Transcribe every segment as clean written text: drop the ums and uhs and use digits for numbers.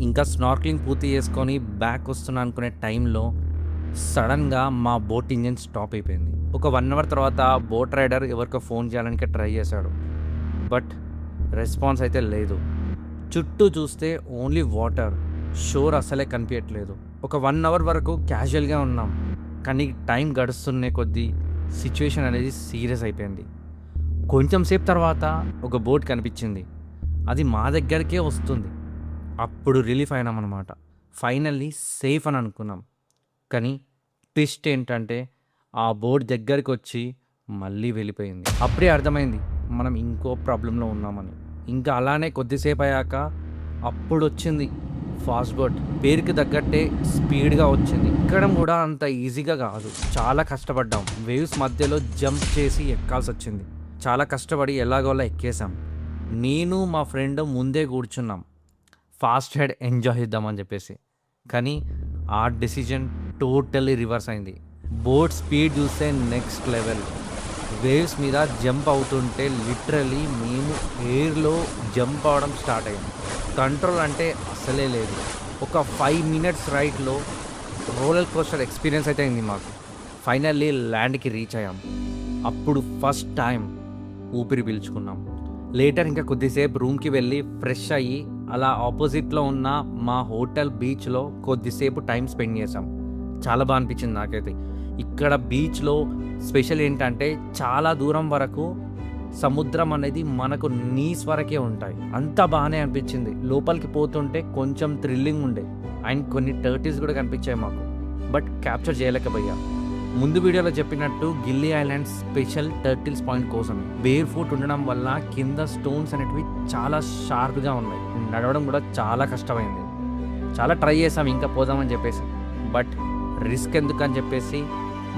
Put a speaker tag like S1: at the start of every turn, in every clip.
S1: ఇంకా స్నార్క్లింగ్ పూర్తి చేసుకొని బ్యాక్ వస్తున్నా అనుకునే టైంలో సడన్గా మా బోట్ ఇంజిన్ స్టాప్ అయిపోయింది. ఒక 1 అవర్ తర్వాత బోట్ రైడర్ ఎవరికో ఫోన్ చేయడానికి ట్రై చేశాడు, బట్ రెస్పాన్స్ అయితే లేదు. చుట్టూ చూస్తే ఓన్లీ వాటర్, షోర్ అసలే కనిపించట్లేదు. ఒక 1 అవర్ వరకు క్యాజువల్గా ఉన్నాం, కానీ టైం గడుస్తున్నే కొద్దీ సిచ్యువేషన్ అనేది సీరియస్ అయిపోయింది. కొంచెం సేపు తర్వాత ఒక బోట్ కనిపించింది, అది మా దగ్గరికే వస్తుంది. అప్పుడు రిలీఫ్ అయినామన్నమాట. ఫైనల్లీ సేఫ్ అని అనుకున్నాం. కానీ ట్విస్ట్ ఏంటంటే ఆ బోట్ దగ్గరికి వచ్చి మళ్ళీ వెళ్ళిపోయింది. అప్పుడే అర్థమైంది మనం ఇంకో ప్రాబ్లంలో ఉన్నామని. ఇంకా అలానే కొద్దిసేపు అయ్యాక అప్పుడు వచ్చింది ఫాస్ట్ బోట్. పేరుకి తగ్గట్టే స్పీడ్గా వచ్చింది. ఎక్కడం కూడా అంత ఈజీగా కాదు, చాలా కష్టపడ్డాం. వేవ్స్ మధ్యలో జంప్ చేసి ఎక్కాల్సి వచ్చింది. చాలా కష్టపడి ఎలాగోలా ఎక్కేసాం. నేను మా ఫ్రెండ్ ముందే కూర్చున్నాం, ఫాస్ట్ హెడ్ ఎంజాయ్ చేద్దామని చెప్పేసి. కానీ ఆ డెసిజన్ టోటల్లీ రివర్స్ అయింది. బోట్ స్పీడ్ చూస్తే నెక్స్ట్ లెవెల్. వేవ్స్ మీద జంప్ అవుతుంటే లిటరలీ మేము ఎయిర్లో జంప్ అవడం స్టార్ట్ అయ్యింది. కంట్రోల్ అంటే అసలే లేదు. ఒక 5 minutes రైడ్లో రోలర్ కోస్టర్ ఎక్స్పీరియన్స్ అయితే అయింది మాకు. ఫైనల్లీ ల్యాండ్కి రీచ్ అయ్యాం. అప్పుడు ఫస్ట్ టైం ఊపిరి పీల్చుకున్నాం. లేటర్ ఇంకా కొద్దిసేపు రూమ్కి వెళ్ళి ఫ్రెష్ అయ్యి అలా ఆపోజిట్లో ఉన్న మా హోటల్ బీచ్లో కొద్దిసేపు టైం స్పెండ్ చేసాం. చాలా బాగా అనిపించింది నాకైతే. ఇక్కడ బీచ్లో స్పెషల్ ఏంటంటే చాలా దూరం వరకు సముద్రం అనేది మనకు నీస్ వరకే ఉంటాయి. అంత బాగానే అనిపించింది. లోపలికి పోతుంటే కొంచెం థ్రిల్లింగ్ ఉండే, అండ్ కొన్ని టర్టిల్స్ కూడా కనిపించాయి మాకు, బట్ క్యాప్చర్ చేయలేకపోయా. ముందు వీడియోలో చెప్పినట్టు గిల్లీ ఐలాండ్ స్పెషల్ టర్టిల్స్ పాయింట్ కోసం బేర్ ఫుట్ ఉండడం వల్ల కింద స్టోన్స్ అనేటివి చాలా షార్ప్గా ఉన్నాయి. నడవడం కూడా చాలా కష్టమైంది. చాలా ట్రై చేసాం ఇంకా పోదామని చెప్పేసి, బట్ రిస్క్ ఎందుకని చెప్పేసి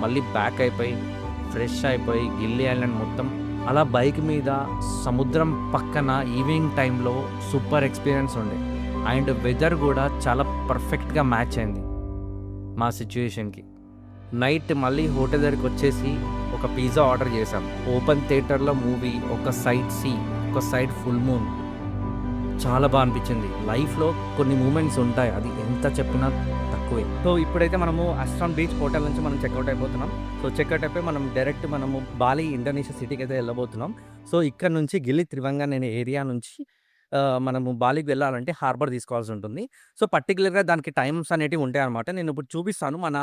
S1: మళ్ళీ బ్యాక్ అయిపోయి ఫ్రెష్ అయిపోయి గిల్లీ ఐలాండ్ మొత్తం అలా బైక్ మీద సముద్రం పక్కన ఈవినింగ్ టైంలో సూపర్ ఎక్స్పీరియన్స్ ఉండే. అండ్ వెదర్ కూడా చాలా పర్ఫెక్ట్గా మ్యాచ్ అయింది మా సిచ్యువేషన్కి. నైట్ మళ్ళీ హోటల్ దగ్గరికి వచ్చేసి ఒక పిజ్జా ఆర్డర్ చేసాం. ఓపెన్ థియేటర్లో మూవీ, ఒక సైడ్ సీ, ఒక సైడ్ ఫుల్ మూన్. చాలా బాగా అనిపించింది. లైఫ్లో కొన్ని మూమెంట్స్ ఉంటాయి, అది ఎంత చెప్పినా తక్కువే. సో ఇప్పుడైతే మనము అస్ట్రాన్ బీచ్ హోటల్ నుంచి మనం చెక్అవుట్ అయిపోతున్నాం. సో చెక్అవుట్ అయిపోయి మనం డైరెక్ట్ మనము బాలి ఇండోనేషియా సిటీకి అయితే వెళ్ళబోతున్నాం. సో ఇక్కడ నుంచి గిల్లీ త్రివంగన్ అనే ఏరియా నుంచి మనము బాలికి వెళ్ళాలంటే హార్బర్ తీసుకోవాల్సి ఉంటుంది. సో పర్టికులర్గా దానికి టైమ్స్ అనేటివి ఉంటాయి అనమాట. నేను ఇప్పుడు చూపిస్తాను. మన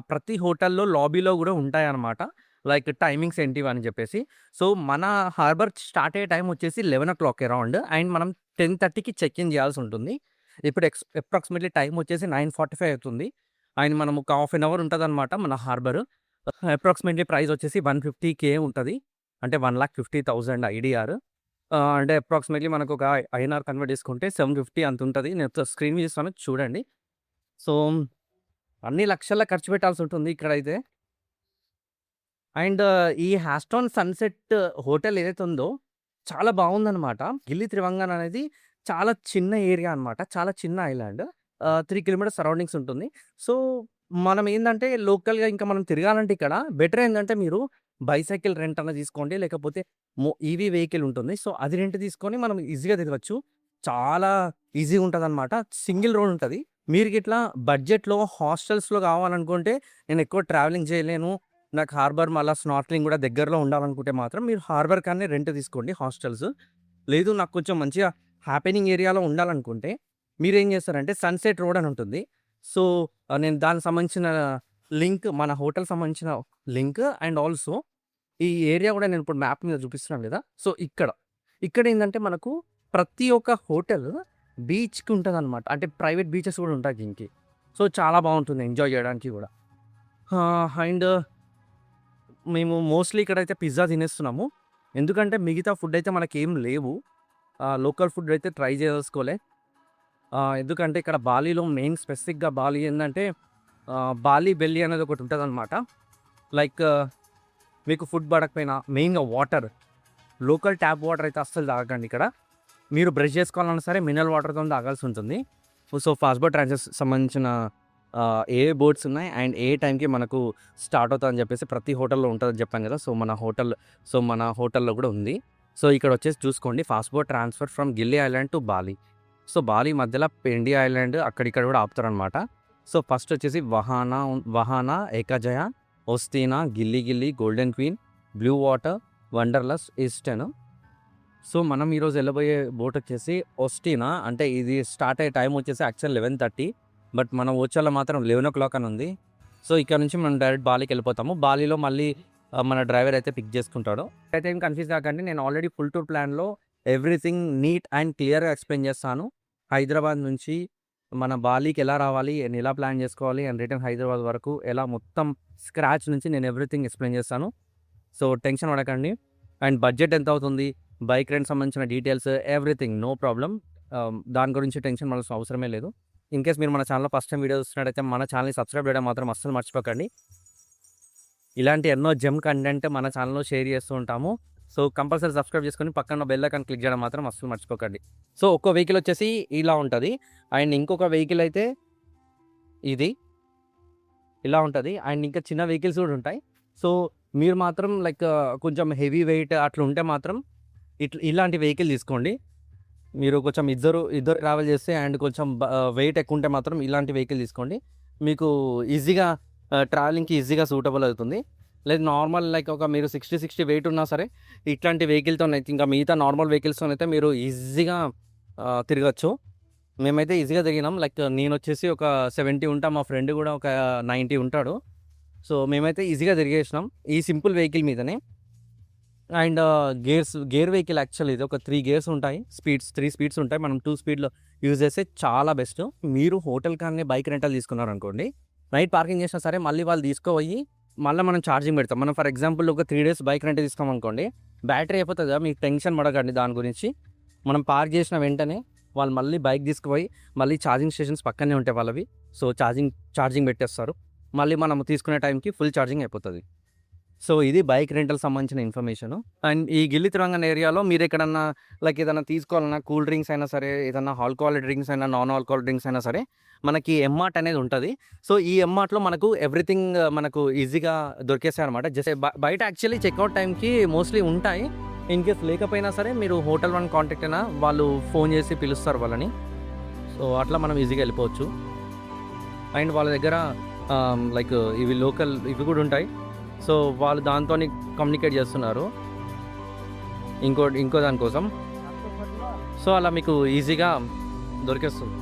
S1: ప్రతి హోటల్లో లాబీలో కూడా ఉంటాయి అనమాట, లైక్ టైమింగ్స్ ఏంటివి అని చెప్పేసి. సో మన హార్బర్ స్టార్ట్ అయ్యే టైం వచ్చేసి 11 o'clock అరౌండ్, అండ్ మనం 10:30కి చెక్ ఇన్ చేయాల్సి ఉంటుంది. ఇప్పుడు అప్రాక్సిమేట్లీ టైం వచ్చేసి 9:45 అవుతుంది. అండ్ మనం ఒక హాఫ్ అన్ అవర్ ఉంటుంది అనమాట మన హార్బర్. అప్రాక్సిమేట్లీ ప్రైస్ వచ్చేసి 150K ఉంటుంది, అంటే 1,50,000 IDR. అంటే అప్రాక్సిమేట్లీ మనకు ఒక ఐఎన్ఆర్ కన్వర్ట్ చేసుకుంటే 750 అంత ఉంటుంది. నేను స్క్రీన్ మీద ఇస్తాను చూడండి. సో అన్ని లక్షల్లో ఖర్చు పెట్టాల్సి ఉంటుంది ఇక్కడైతే. అండ్ ఈ హాస్టోన్ సన్సెట్ హోటల్ ఏదైతే ఉందో చాలా బాగుందనమాట. గిల్లీ త్రివంగన్ అనేది చాలా చిన్న ఏరియా అనమాట, చాలా చిన్న ఐలాండ్. 3 kilometers సరౌండింగ్స్ ఉంటుంది. సో మనం ఏంటంటే లోకల్గా ఇంకా మనం తిరగాలంటే ఇక్కడ బెటర్ ఏంటంటే మీరు బైసైకిల్ రెంట్ అన్న తీసుకోండి, లేకపోతే ఈవీ వెహికల్ ఉంటుంది. సో అది రెంట్ తీసుకొని మనం ఈజీగా తిరగచ్చు. చాలా ఈజీగా ఉంటుంది అనమాట. సింగిల్ రోడ్ ఉంటుంది. మీరు ఇట్లా బడ్జెట్లో హాస్టల్స్లో కావాలనుకుంటే, నేను ఎక్కువ ట్రావెలింగ్ చేయలేను, నాకు హార్బర్ మళ్ళీ స్నార్క్లింగ్ కూడా దగ్గరలో ఉండాలనుకుంటే మాత్రం మీరు హార్బర్ కానీ రెంట్ తీసుకోండి హాస్టల్స్. లేదు నాకు కొంచెం మంచిగా హ్యాపెనింగ్ ఏరియాలో ఉండాలనుకుంటే మీరు ఏం చేస్తారంటే సన్సెట్ రోడ్ అని ఉంటుంది. సో నేను దానికి సంబంధించిన లింక్, మన హోటల్ సంబంధించిన లింక్, అండ్ ఆల్సో ఈ ఏరియా కూడా నేను ఇప్పుడు మ్యాప్ మీద చూపిస్తున్నాను కదా. సో ఇక్కడ ఏంటంటే మనకు ప్రతి ఒక్క హోటల్ బీచ్కి ఉంటుంది అనమాట, అంటే ప్రైవేట్ బీచెస్ కూడా ఉంటాయి దీనికి. సో చాలా బాగుంటుంది ఎంజాయ్ చేయడానికి కూడా. అండ్ మేము మోస్ట్లీ ఇక్కడైతే పిజ్జా తినేస్తున్నాము, ఎందుకంటే మిగతా ఫుడ్ అయితే మనకేం లేవు. లోకల్ ఫుడ్ అయితే ట్రై చేసుకోలే. ఎందుకంటే ఇక్కడ బాలీలో మెయిన్ స్పెసిఫిక్గా బాలి ఏంటంటే బాలి బెల్లి అనేది ఒకటి ఉంటుంది అనమాట. లైక్ మీకు ఫుడ్ పడకపోయినా మెయిన్గా వాటర్, లోకల్ ట్యాప్ వాటర్ అయితే అస్సలు తాగకండి. ఇక్కడ మీరు బ్రష్ చేసుకోవాలన్నా సరే మినరల్ వాటర్తో తాగాల్సి ఉంటుంది. సో ఫాస్ట్ బోట్ ట్రాన్సెస్ సంబంధించిన ఏ బోట్స్ ఉన్నాయి అండ్ ఏ టైంకి మనకు స్టార్ట్ అవుతుందని చెప్పేసి ప్రతి హోటల్లో ఉంటుందని చెప్పాను కదా. సో మన హోటల్లో కూడా ఉంది. సో ఇక్కడ వచ్చేసి చూసుకోండి, fast boat transfer from Gili island to Bali. So Bali మధ్యలో పెండి ఐలాండ్ అక్కడిక్కడ కూడా ఆపుతారనమాట. సో ఫస్ట్ వచ్చేసి వహానా, ఏకజయ, ఒస్తీనా, Gili Gili, Golden Queen, Blue Water, Wanderlust, Eastern. So మనం ఈరోజు వెళ్ళబోయే బోట్ వచ్చేసి ఒస్టీనా. అంటే ఇది స్టార్ట్ అయ్యే టైం వచ్చేసి యాక్చువల్ 11:30, బట్ మనం వచ్చేలా మాత్రం 11 అని ఉంది. సో ఇక్కడ నుంచి మనం డైరెక్ట్ బాలీకి వెళ్ళిపోతాము. బాలీలో మళ్ళీ మన డ్రైవర్ అయితే పిక్ చేసుకుంటాడు. అయితే ఏం కన్ఫ్యూజ్ కాకండి, నేను ఆల్రెడీ ఫుల్ టూర్ ప్లాన్లో ఎవ్రీథింగ్ నీట్ అండ్ క్లియర్గా ఎక్స్ప్లెయిన్ చేస్తాను. హైదరాబాద్ నుంచి మన బాలీకి ఎలా రావాలి అండ్ ఎలా ప్లాన్ చేసుకోవాలి అండ్ రిటర్న్ హైదరాబాద్ వరకు ఎలా మొత్తం స్క్రాచ్ నుంచి నేను ఎవ్రీథింగ్ ఎక్స్ప్లెయిన్ చేస్తాను. సో టెన్షన్ పడకండి. అండ్ బడ్జెట్ ఎంత అవుతుంది, బైక్ రెంట్ సంబంధించిన డీటెయిల్స్, ఎవ్రీథింగ్ నో ప్రాబ్లం. దాని గురించి టెన్షన్ పడాల్సిన అవసరమే లేదు. ఇన్ కేస్ మీరు మన ఛానల్లో ఫస్ట్ టైం వీడియో చూస్తున్నట్టయితే మన ఛానల్ని సబ్స్క్రైబ్ చేయడం మాత్రం అస్సలు మర్చిపోకండి. ఇలాంటి ఎన్నో జెమ్ కంటెంట్ మన ఛానల్లో షేర్ చేస్తూ ఉంటాము. సో కంపల్సరీ సబ్స్క్రైబ్ చేసుకొని పక్కన బెల్ ఐకాన్ క్లిక్ చేయడం మాత్రం అస్సలు మర్చిపోకండి. సో ఒక్కో వెహికల్ వచ్చేసి ఇలా ఉంటుంది అండ్ ఇంకొక వెహికల్ అయితే ఇది ఇలా ఉంటుంది అండ్ ఇంకా చిన్న వెహికల్స్ కూడా ఉంటాయి. సో మీరు మాత్రం లైక్ కొంచెం హెవీ వెయిట్ అట్లా ఉంటే మాత్రం ఇలాంటి వెహికల్ తీసుకోండి. మీరు కొంచెం ఇద్దరు ట్రావెల్ చేస్తే అండ్ కొంచెం వెయిట్ ఎక్కువ ఉంటే మాత్రం ఇలాంటి వెహికల్ తీసుకోండి. మీకు ఈజీగా ట్రావెలింగ్కి ఈజీగా సూటబుల్ అవుతుంది. లేదు నార్మల్ లైక్ ఒక మీరు 60 వెయిట్ ఉన్నా సరే ఇట్లాంటి వెహికల్తో అయితే ఇంకా మిగతా నార్మల్ వెహికల్స్తో అయితే మీరు ఈజీగా తిరగచ్చు. మేమైతే ఈజీగా తిరిగినాం. లైక్ నేను వచ్చేసి ఒక 70 ఉంటా, మా ఫ్రెండ్ కూడా ఒక 90 ఉంటాడు. సో మేమైతే ఈజీగా తిరిగేసినాం ఈ సింపుల్ వెహికల్ మీదనే. అండ్ గేర్ వెహికల్ యాక్చువల్ ఇది ఒక 3 గేర్స్ ఉంటాయి, 3 స్పీడ్స్ ఉంటాయి. మనం 2 స్పీడ్లో యూజ్ చేస్తే చాలా బెస్ట్. మీరు హోటల్ కానీ బైక్ రెంటల్ తీసుకున్నారనుకోండి, నైట్ పార్కింగ్ చేసినా సరే మళ్ళీ వాళ్ళు తీసుకుపోయి మళ్ళీ మనం ఛార్జింగ్ పెడతాం. మనం ఫర్ ఎగ్జాంపుల్ ఒక 3 డేస్ బైక్ రెంట్ తీసుకోమనుకోండి, బ్యాటరీ అయిపోతుంది కదా, మీకు టెన్షన్ పడకండి దాని గురించి. మనం పార్క్ చేసిన వెంటనే వాళ్ళు మళ్ళీ బైక్ తీసుకుపోయి మళ్ళీ ఛార్జింగ్ స్టేషన్స్ పక్కనే ఉంటాయి వాళ్ళవి. సో ఛార్జింగ్ పెట్టేస్తారు, మళ్ళీ మనం తీసుకునే టైంకి ఫుల్ ఛార్జింగ్ అయిపోతుంది. సో ఇది బైక్ రెంటల్ సంబంధించిన ఇన్ఫర్మేషన్. అండ్ ఈ గిల్లి తిరంగన్ ఏరియాలో మీరు ఎక్కడన్నా లైక్ ఏదైనా తీసుకోవాలన్నా, కూల్ డ్రింక్స్ అయినా సరే, ఏదన్నా ఆల్కహాలిక్ డ్రింక్స్ అయినా, నాన్ ఆల్కహాలిక్ డ్రింక్స్ అయినా సరే, మనకి ఎంఆర్ట్ అనేది ఉంటుంది. సో ఈ ఎంఆర్ట్లో మనకు ఎవ్రీథింగ్ మనకు ఈజీగా దొరికేస్తాయి అనమాట. జస్ట్ బయట యాక్చువల్లీ చెక్అవుట్ టైంకి మోస్ట్లీ ఉంటాయి. ఇన్ కేస్ లేకపోయినా సరే మీరు హోటల్ వన్ కాంటాక్ట్ అయినా వాళ్ళు ఫోన్ చేసి పిలుస్తారు వాళ్ళని. సో అట్లా మనం ఈజీగా వెళ్ళిపోవచ్చు. అండ్ వాళ్ళ దగ్గర లైక్ ఇవి లోకల్ ఇవి కూడా ఉంటాయి. సో వాళ్ళు దాంతో కమ్యూనికేట్ చేస్తున్నారు ఇంకో దానికోసం. సో అలా మీకు ఈజీగా దొరికేస్తుంది.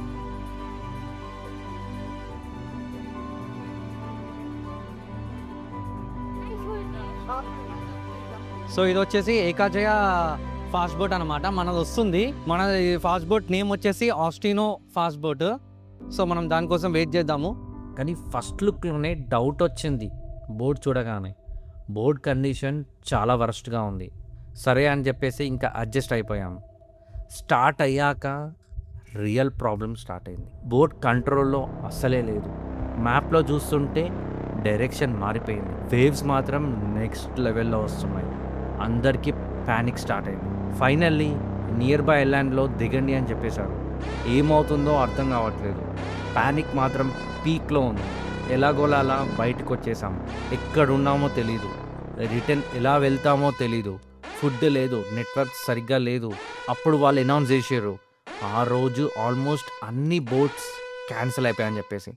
S1: సో ఇది వచ్చేసి ఏకాజయ ఫాస్ట్ బోట్ అనమాట, మనది వస్తుంది. మన ఫాస్ట్ బోట్ నేమ్ వచ్చేసి ఆస్టినో ఫాస్ట్ బోట్. సో మనం దానికోసం వెయిట్ చేద్దాము. కానీ ఫస్ట్ లుక్లోనే డౌట్ వచ్చింది బోట్ చూడగానే. బోట్ కండిషన్ చాలా వరస్ట్గా ఉంది. సరే అని చెప్పేసి ఇంకా అడ్జస్ట్ అయిపోయాము. స్టార్ట్ అయ్యాక రియల్ ప్రాబ్లం స్టార్ట్ అయింది. బోట్ కంట్రోల్లో అస్సలే లేదు. మ్యాప్లో చూస్తుంటే డైరెక్షన్ మారిపోయింది. వేవ్స్ మాత్రం నెక్స్ట్ లెవెల్లో వస్తున్నాయి. అందరికీ ప్యానిక్ స్టార్ట్ అయింది. ఫైనల్లీ నియర్ బై ఐలాండ్లో దిగండి అని చెప్పేశారు. ఏమవుతుందో అర్థం కావట్లేదు. ప్యానిక్ మాత్రం పీక్లో ఉంది. ఎలాగోలా అలా బయటకు వచ్చేసాము. ఎక్కడున్నామో తెలీదు, రిటర్న్ ఎలా వెళ్తామో తెలీదు. ఫుడ్ లేదు, నెట్వర్క్ సరిగ్గా లేదు. అప్పుడు వాళ్ళు అనౌన్స్ చేశారు ఆ రోజు ఆల్మోస్ట్ అన్ని బోట్స్ క్యాన్సిల్ అయిపోయాయని చెప్పేసి.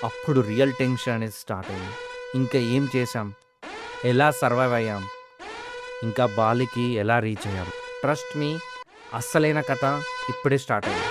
S1: అప్పుడు రియల్ టెన్షన్ అనేది స్టార్ట్ అయింది. ఇంకా ఏం చేసాం, ఎలా సర్వైవ్ అయ్యాం, ఇంకా బాలికి ఎలా రీచ్ అయ్యాం. ట్రస్ట్ మీ, అస్సలైన కథ ఇప్పుడే స్టార్ట్ అయింది.